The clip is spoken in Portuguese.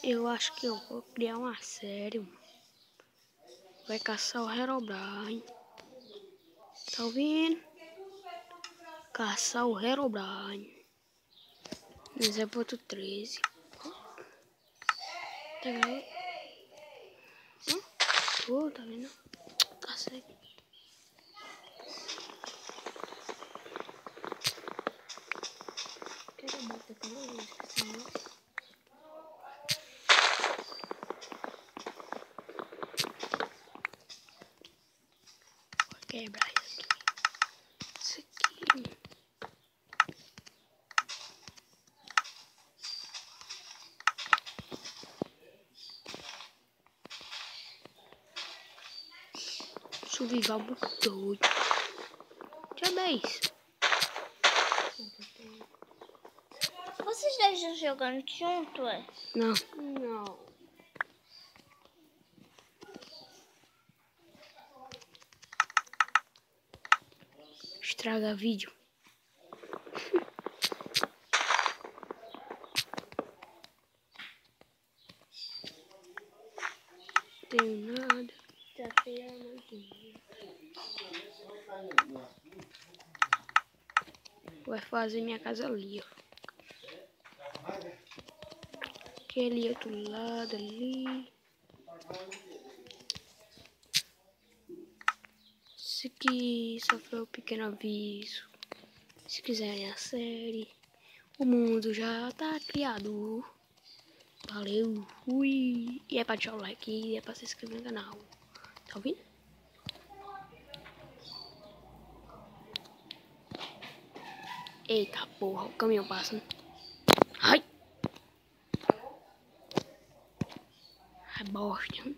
Eu acho que eu vou criar uma série, mano. Vai caçar o Herobrine. Tá ouvindo? Caçar o Herobrine. 0.13. Tá vendo? Tá vendo? Cacete. Quero botar aqui no esqueci. Vou quebrar isso aqui. Isso aqui. Survival muito doido. Já dá isso. Vocês dois estão jogando junto, é? Não. Não. Estraga vídeo. Não tenho nada. Tá feio, Vai fazer minha casa ali, ó. Aquele outro lado ali. Isso aqui sofreu um pequeno aviso. Se quiserem a série, o mundo já tá criado. Valeu, fui. E é pra deixar o like e é pra se inscrever no canal. Tá ouvindo? Eita porra, o caminhão passando. Ai! Ai, bosta.